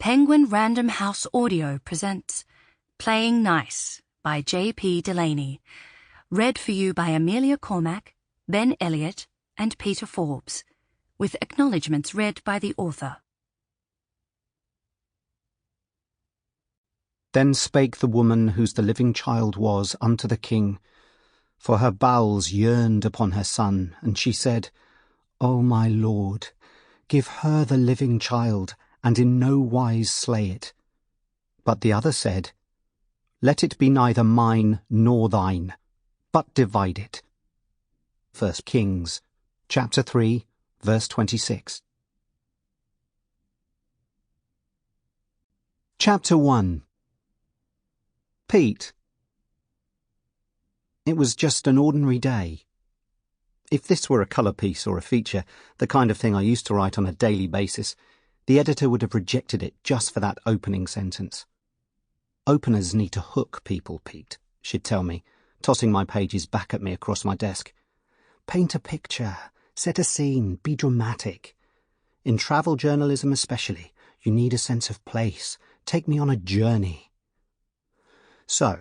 Penguin Random House Audio presents Playing Nice by J.P. Delaney, read for you by Amelia Cormack, Ben Elliot, and Peter Forbes, with acknowledgements read by the author. Then spake the woman whose the living child was unto the king, for her bowels yearned upon her son, and she said, O my lord, give her the living child, and in no wise slay it. But the other said, Let it be neither mine nor thine, but divide it. 1 Kings, chapter 3, verse 26. Chapter 1. Pete. It was just an ordinary day. If this were a colour piece or a feature, the kind of thing I used to write on a daily basis, the editor would have rejected it just for that opening sentence. Openers need to hook people, Pete, she'd tell me, tossing my pages back at me across my desk. Paint a picture, set a scene, be dramatic. In travel journalism especially, you need a sense of place. Take me on a journey. So,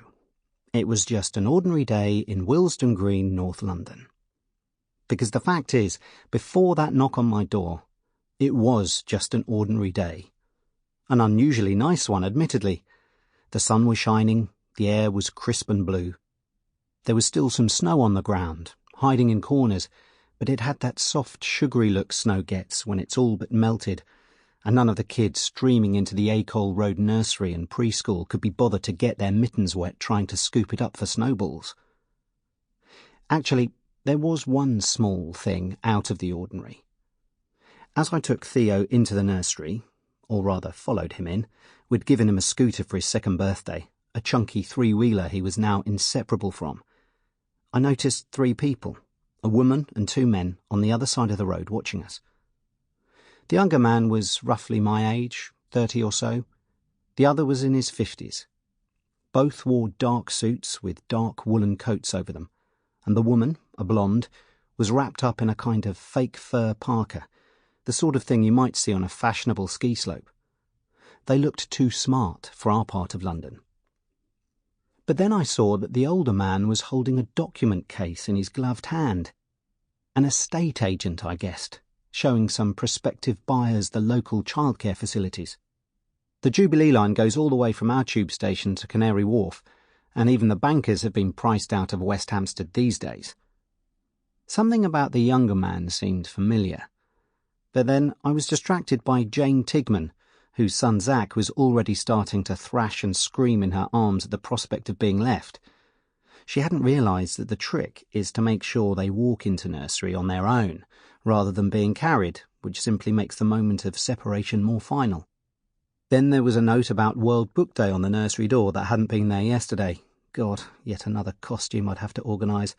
it was just an ordinary day in Willesden Green, North London. Because the fact is, before that knock on my door, it was just an ordinary day. An unusually nice one, admittedly. The sun was shining, the air was crisp and blue. There was still some snow on the ground, hiding in corners, but it had that soft, sugary look snow gets when it's all but melted, and none of the kids streaming into the Acole Road nursery and preschool could be bothered to get their mittens wet trying to scoop it up for snowballs. Actually, there was one small thing out of the ordinary. As I took Theo into the nursery, or rather followed him in, we'd given him a scooter for his second birthday, a chunky three-wheeler he was now inseparable from. I noticed 3 people, a woman and 2 men, on the other side of the road watching us. The younger man was roughly my age, 30 or so. The other was in his 50s. Both wore dark suits with dark woolen coats over them, and the woman, a blonde, was wrapped up in a kind of fake fur parka, the sort of thing you might see on a fashionable ski slope. They looked too smart for our part of London. But then I saw that the older man was holding a document case in his gloved hand. An estate agent, I guessed, showing some prospective buyers the local childcare facilities. The Jubilee line goes all the way from our tube station to Canary Wharf, and even the bankers have been priced out of West Hampstead these days. Something about the younger man seemed familiar. But then I was distracted by Jane Tigman, whose son Zach was already starting to thrash and scream in her arms at the prospect of being left. She hadn't realised that the trick is to make sure they walk into nursery on their own, rather than being carried, which simply makes the moment of separation more final. Then there was a note about World Book Day on the nursery door that hadn't been there yesterday. God, yet another costume I'd have to organise.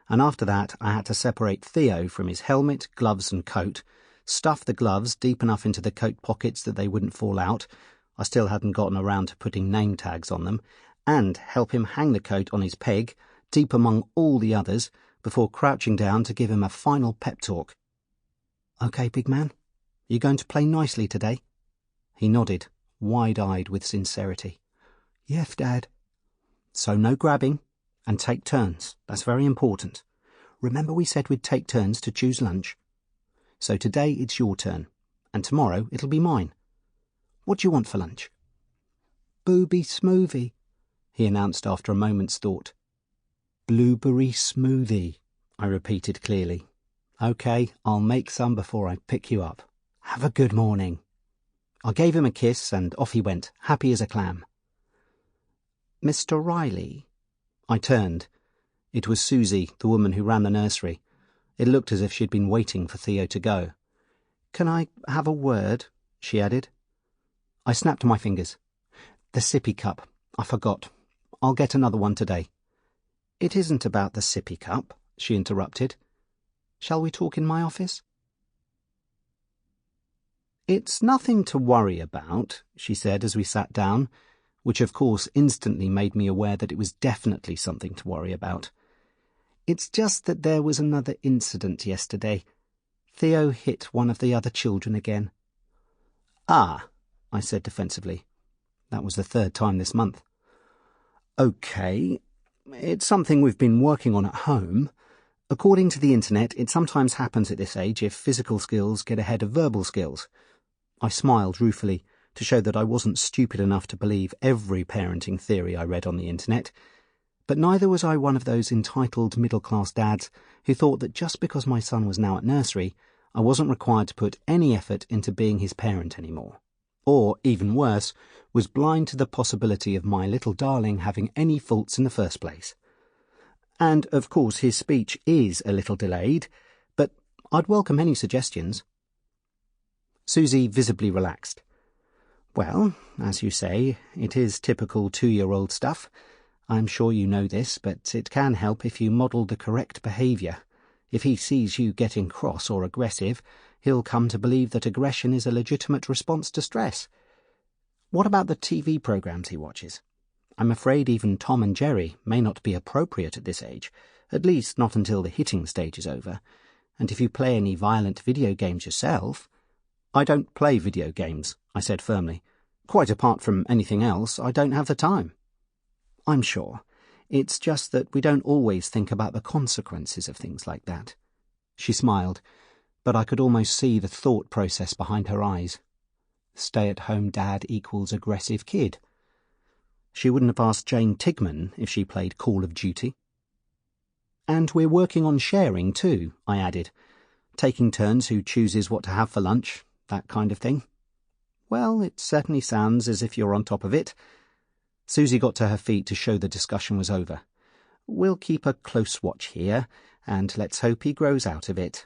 And after that, I had to separate Theo from his helmet, gloves and coat, stuff the gloves deep enough into the coat pockets that they wouldn't fall out — I still hadn't gotten around to putting name tags on them — and help him hang the coat on his peg, deep among all the others, before crouching down to give him a final pep talk. "OK, big man, you going to play nicely today?" He nodded, wide-eyed with sincerity. "Yes, Dad." "So no grabbing, and take turns. That's very important. Remember we said we'd take turns to choose lunch? So today it's your turn, and tomorrow it'll be mine. What do you want for lunch?" "Booby smoothie," he announced after a moment's thought. "Blueberry smoothie," I repeated clearly. "OK, I'll make some before I pick you up. Have a good morning." I gave him a kiss, and off he went, happy as a clam. "Mr. Riley?" I turned. It was Susie, the woman who ran the nursery. It looked as if she'd been waiting for Theo to go. "Can I have a word?" she added. I snapped my fingers. "The sippy cup. I forgot. I'll get another one today." "It isn't about the sippy cup," she interrupted. "Shall we talk in my office?" "It's nothing to worry about," she said as we sat down, which of course instantly made me aware that it was definitely something to worry about. "It's just that there was another incident yesterday. Theo hit one of the other children again." "Ah," I said defensively. That was the third time this month. OK, it's something we've been working on at home. According to the internet, it sometimes happens at this age if physical skills get ahead of verbal skills. I smiled ruefully to show that I wasn't stupid enough to believe every parenting theory I read on the internet, but neither was I one of those entitled middle-class dads who thought that just because my son was now at nursery, I wasn't required to put any effort into being his parent anymore. Or, even worse, was blind to the possibility of my little darling having any faults in the first place. And, of course, his speech is a little delayed, but I'd welcome any suggestions. Susie visibly relaxed. Well, as you say, it is typical 2-year-old stuff. I'm sure you know this, but it can help if you model the correct behaviour. If he sees you getting cross or aggressive, he'll come to believe that aggression is a legitimate response to stress. What about the TV programmes he watches? I'm afraid even Tom and Jerry may not be appropriate at this age, at least not until the hitting stage is over. And if you play any violent video games yourself— I don't play video games, I said firmly. Quite apart from anything else, I don't have the time. I'm sure. It's just that we don't always think about the consequences of things like that. She smiled, but I could almost see the thought process behind her eyes. Stay-at-home dad equals aggressive kid. She wouldn't have asked Jane Tigman if she played Call of Duty. And we're working on sharing too, I added. Taking turns who chooses what to have for lunch, that kind of thing. Well, it certainly sounds as if you're on top of it. Susie got to her feet to show the discussion was over. We'll keep a close watch here, and let's hope he grows out of it.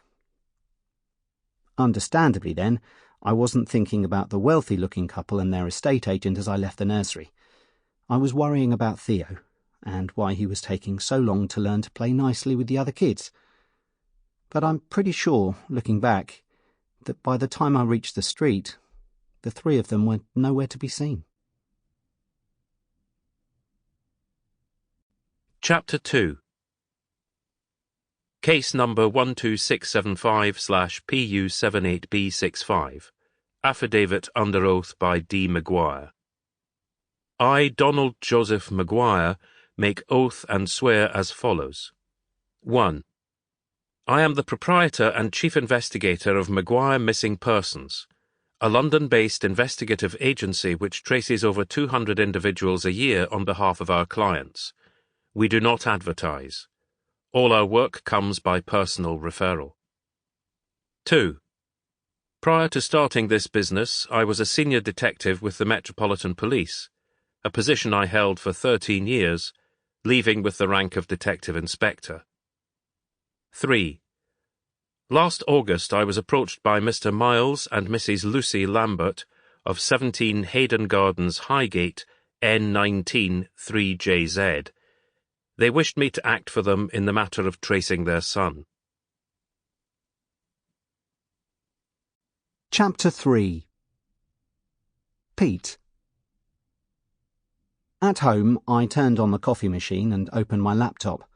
Understandably, then, I wasn't thinking about the wealthy-looking couple and their estate agent as I left the nursery. I was worrying about Theo, and why he was taking so long to learn to play nicely with the other kids. But I'm pretty sure, looking back, that by the time I reached the street, the three of them were nowhere to be seen. Chapter 2. Case number 12675/PU78B65. Affidavit under oath by D. Maguire. I, Donald Joseph Maguire, make oath and swear as follows. 1. I am the proprietor and chief investigator of Maguire Missing Persons, a London-based investigative agency which traces over 200 individuals a year on behalf of our clients. We do not advertise. All our work comes by personal referral. 2. Prior to starting this business, I was a senior detective with the Metropolitan Police, a position I held for 13 years, leaving with the rank of Detective Inspector. 3. Last August I was approached by Mr. Miles and Mrs. Lucy Lambert of 17 Hayden Gardens, Highgate, N19 3JZ. They wished me to act for them in the matter of tracing their son. Chapter 3. Pete. At home, I turned on the coffee machine and opened my laptop.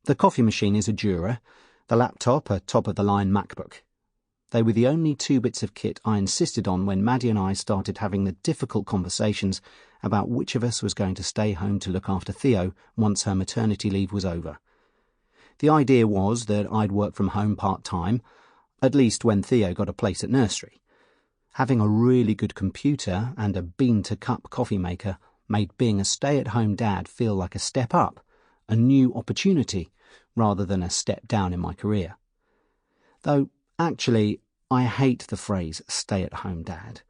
The coffee machine is a Dura, the laptop a top-of-the-line MacBook. They were the only two bits of kit I insisted on when Maddie and I started having the difficult conversations about which of us was going to stay home to look after Theo once her maternity leave was over. The idea was that I'd work from home part-time, at least when Theo got a place at nursery. Having a really good computer and a bean-to-cup coffee maker made being a stay-at-home dad feel like a step up, a new opportunity, rather than a step down in my career. Though, actually, I hate the phrase stay-at-home dad.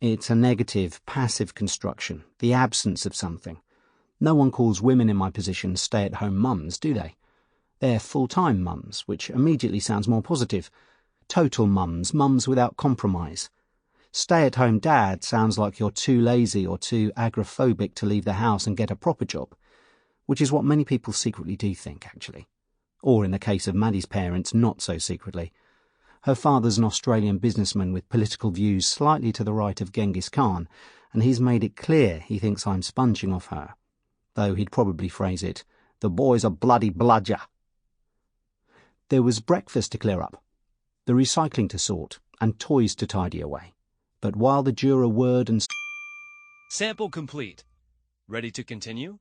It's a negative, passive construction, the absence of something. No one calls women in my position stay-at-home mums, do they? They're full-time mums, which immediately sounds more positive. Total mums, mums without compromise. Stay-at-home dad sounds like you're too lazy or too agoraphobic to leave the house and get a proper job, which is what many people secretly do think, actually. Or in the case of Maddie's parents, not so secretly. Her father's an Australian businessman with political views slightly to the right of Genghis Khan, and he's made it clear he thinks I'm sponging off her. Though he'd probably phrase it, "The boy's a bloody bludger." There was breakfast to clear up, the recycling to sort, and toys to tidy away. But while the juror whirred and Sample complete. Ready to continue?